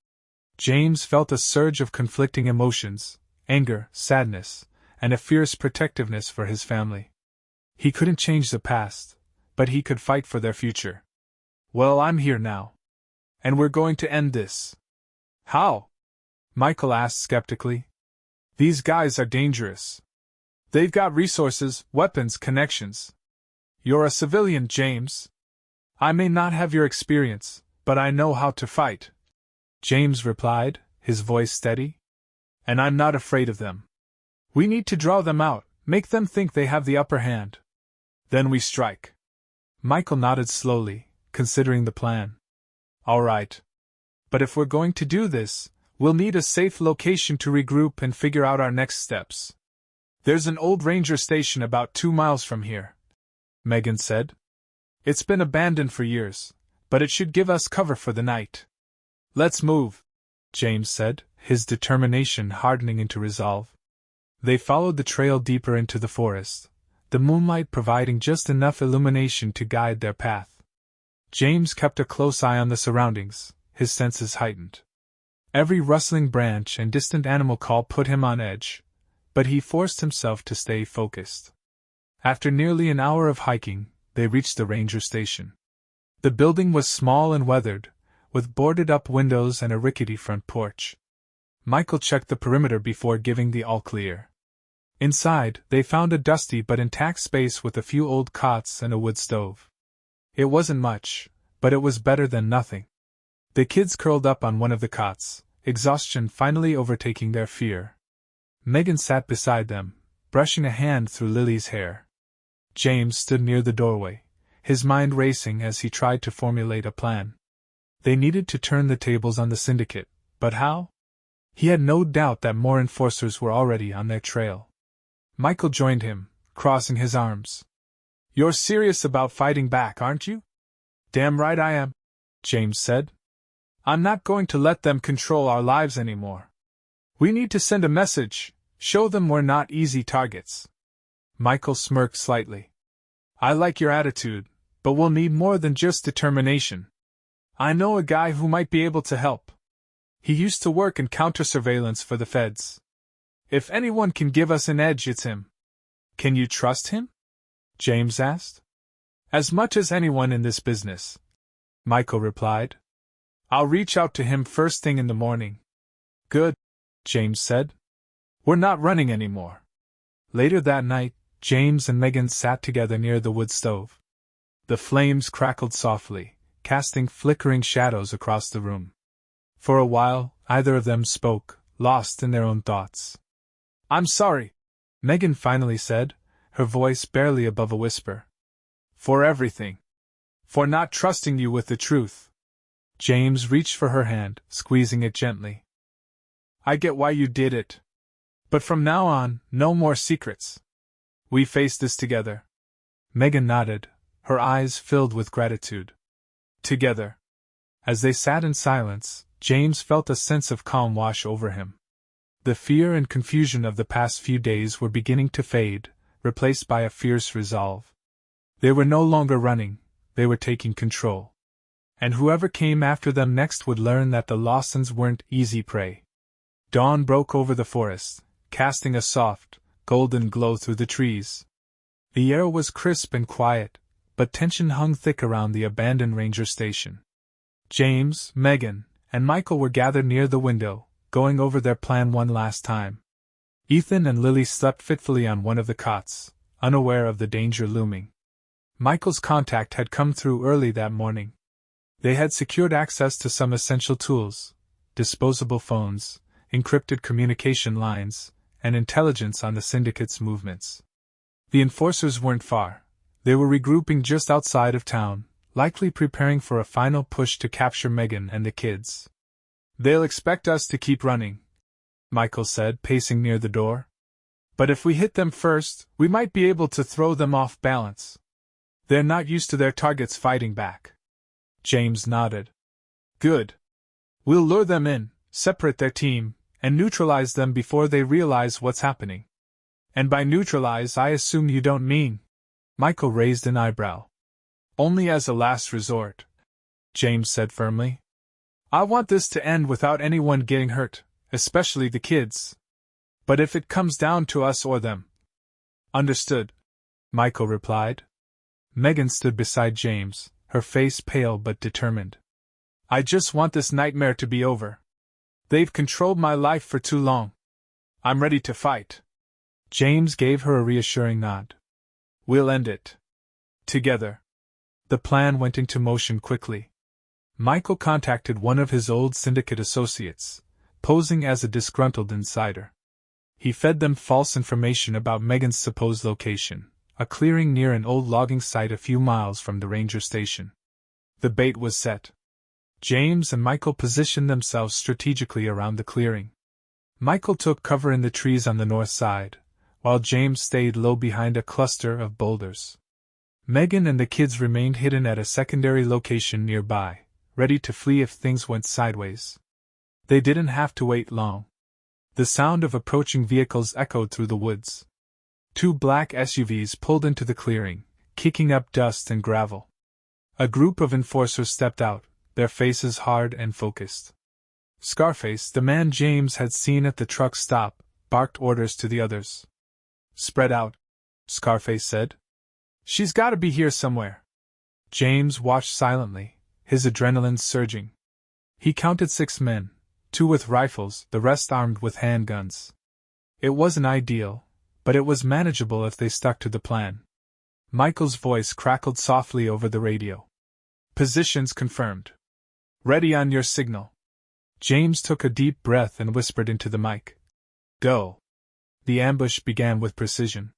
James felt a surge of conflicting emotions, anger, sadness, and a fierce protectiveness for his family. He couldn't change the past, but he could fight for their future. Well, I'm here now. And we're going to end this. How? Michael asked skeptically. These guys are dangerous. They've got resources, weapons, connections. You're a civilian, James. I may not have your experience, but I know how to fight. James replied, his voice steady. And I'm not afraid of them. We need to draw them out, make them think they have the upper hand. Then we strike. Michael nodded slowly, considering the plan. All right. But if we're going to do this, we'll need a safe location to regroup and figure out our next steps. There's an old ranger station about 2 miles from here, Megan said. It's been abandoned for years, but it should give us cover for the night. Let's move, James said, his determination hardening into resolve. They followed the trail deeper into the forest, the moonlight providing just enough illumination to guide their path. James kept a close eye on the surroundings, his senses heightened. Every rustling branch and distant animal call put him on edge, but he forced himself to stay focused. After nearly an hour of hiking, they reached the ranger station. The building was small and weathered, with boarded-up windows and a rickety front porch. Michael checked the perimeter before giving the all-clear. Inside, they found a dusty but intact space with a few old cots and a wood stove. It wasn't much, but it was better than nothing. The kids curled up on one of the cots, exhaustion finally overtaking their fear. Megan sat beside them, brushing a hand through Lily's hair. James stood near the doorway, his mind racing as he tried to formulate a plan. They needed to turn the tables on the syndicate, but how? He had no doubt that more enforcers were already on their trail. Michael joined him, crossing his arms. You're serious about fighting back, aren't you? Damn right I am, James said. I'm not going to let them control our lives anymore. We need to send a message, show them we're not easy targets. Michael smirked slightly. I like your attitude, but we'll need more than just determination. I know a guy who might be able to help. He used to work in counter-surveillance for the feds. If anyone can give us an edge, it's him. Can you trust him? James asked. As much as anyone in this business, Michael replied. I'll reach out to him first thing in the morning. Good, James said. We're not running anymore. Later that night, James and Megan sat together near the wood stove. The flames crackled softly, casting flickering shadows across the room. For a while, either of them spoke, lost in their own thoughts. I'm sorry, Megan finally said, her voice barely above a whisper. For everything. For not trusting you with the truth. James reached for her hand, squeezing it gently. I get why you did it. But from now on, no more secrets. We face this together. Megan nodded, her eyes filled with gratitude. Together. As they sat in silence, James felt a sense of calm wash over him. The fear and confusion of the past few days were beginning to fade, replaced by a fierce resolve. They were no longer running, they were taking control. And whoever came after them next would learn that the Lawsons weren't easy prey. Dawn broke over the forest, casting a soft, golden glow through the trees. The air was crisp and quiet, but tension hung thick around the abandoned ranger station. James, Megan, and Michael were gathered near the window, going over their plan one last time. Ethan and Lily slept fitfully on one of the cots, unaware of the danger looming. Michael's contact had come through early that morning. They had secured access to some essential tools, disposable phones, encrypted communication lines, and intelligence on the syndicate's movements. The enforcers weren't far. They were regrouping just outside of town, likely preparing for a final push to capture Megan and the kids. They'll expect us to keep running, Michael said, pacing near the door. But if we hit them first, we might be able to throw them off balance. They're not used to their targets fighting back. James nodded. Good. We'll lure them in, separate their team, and neutralize them before they realize what's happening. And by neutralize, I assume you don't mean. Michael raised an eyebrow. Only as a last resort, James said firmly. I want this to end without anyone getting hurt, especially the kids. But if it comes down to us or them. Understood, Michael replied. Megan stood beside James, her face pale but determined. I just want this nightmare to be over. They've controlled my life for too long. I'm ready to fight. James gave her a reassuring nod. We'll end it. Together. The plan went into motion quickly. Michael contacted one of his old syndicate associates, posing as a disgruntled insider. He fed them false information about Megan's supposed location, a clearing near an old logging site a few miles from the ranger station. The bait was set. James and Michael positioned themselves strategically around the clearing. Michael took cover in the trees on the north side, while James stayed low behind a cluster of boulders. Megan and the kids remained hidden at a secondary location nearby, ready to flee if things went sideways. They didn't have to wait long. The sound of approaching vehicles echoed through the woods. 2 black SUVs pulled into the clearing, kicking up dust and gravel. A group of enforcers stepped out, their faces hard and focused. Scarface, the man James had seen at the truck stop, barked orders to the others. Spread out, Scarface said. She's got to be here somewhere. James watched silently, his adrenaline surging. He counted 6 men, 2 with rifles, the rest armed with handguns. It wasn't ideal, but it was manageable if they stuck to the plan. Michael's voice crackled softly over the radio. Positions confirmed. Ready on your signal. James took a deep breath and whispered into the mic. Go. The ambush began with precision.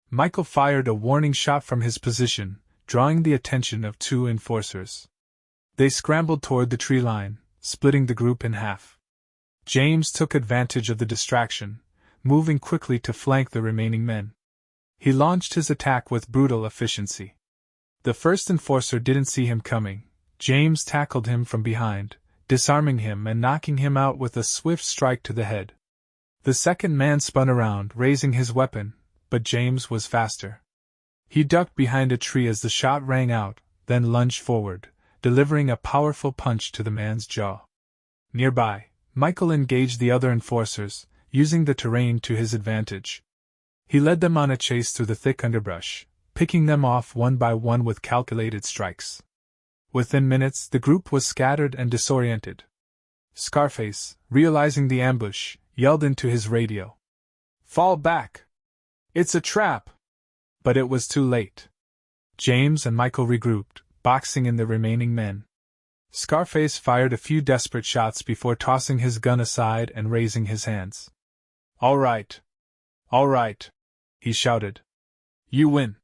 Michael fired a warning shot from his position, drawing the attention of 2 enforcers. They scrambled toward the tree line, splitting the group in half. James took advantage of the distraction, moving quickly to flank the remaining men. He launched his attack with brutal efficiency. The first enforcer didn't see him coming. James tackled him from behind, disarming him and knocking him out with a swift strike to the head. The second man spun around, raising his weapon, but James was faster. He ducked behind a tree as the shot rang out, then lunged forward, delivering a powerful punch to the man's jaw. Nearby, Michael engaged the other enforcers, using the terrain to his advantage. He led them on a chase through the thick underbrush, picking them off one by one with calculated strikes. Within minutes, the group was scattered and disoriented. Scarface, realizing the ambush, yelled into his radio. Fall back! It's a trap! But it was too late. James and Michael regrouped, boxing in the remaining men. Scarface fired a few desperate shots before tossing his gun aside and raising his hands. All right, he shouted. You win.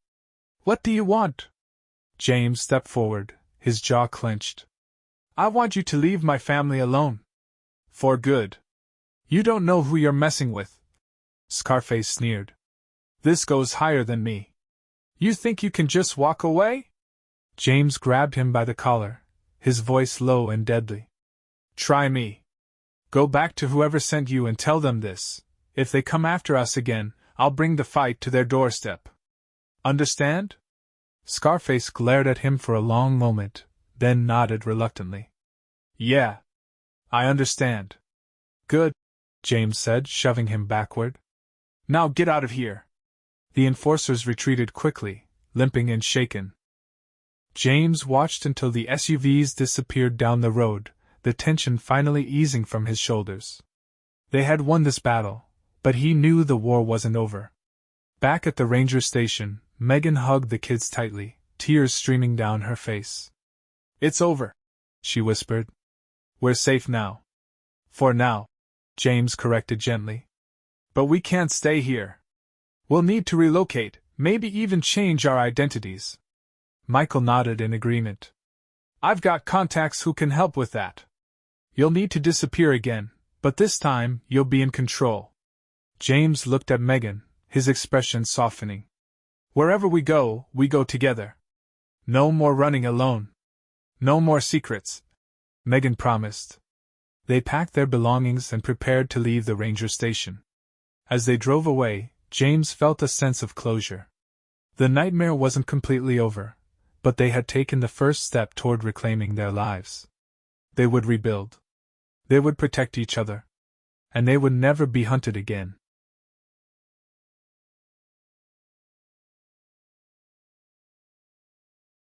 What do you want? James stepped forward, his jaw clenched. I want you to leave my family alone. For good. You don't know who you're messing with. Scarface sneered. This goes higher than me. You think you can just walk away? James grabbed him by the collar, his voice low and deadly. Try me. Go back to whoever sent you and tell them this. If they come after us again, I'll bring the fight to their doorstep. Understand? Scarface glared at him for a long moment, then nodded reluctantly. Yeah. I understand. Good, James said, shoving him backward. Now get out of here. The enforcers retreated quickly, limping and shaken. James watched until the SUVs disappeared down the road, the tension finally easing from his shoulders. They had won this battle, but he knew the war wasn't over. Back at the ranger station, Megan hugged the kids tightly, tears streaming down her face. It's over, she whispered. We're safe now. For now, James corrected gently. But we can't stay here. We'll need to relocate, maybe even change our identities. Michael nodded in agreement. I've got contacts who can help with that. You'll need to disappear again, but this time you'll be in control. James looked at Megan, his expression softening. Wherever we go together. No more running alone. No more secrets, Megan promised. They packed their belongings and prepared to leave the ranger station. As they drove away, James felt a sense of closure. The nightmare wasn't completely over, but they had taken the first step toward reclaiming their lives. They would rebuild. They would protect each other. And they would never be hunted again.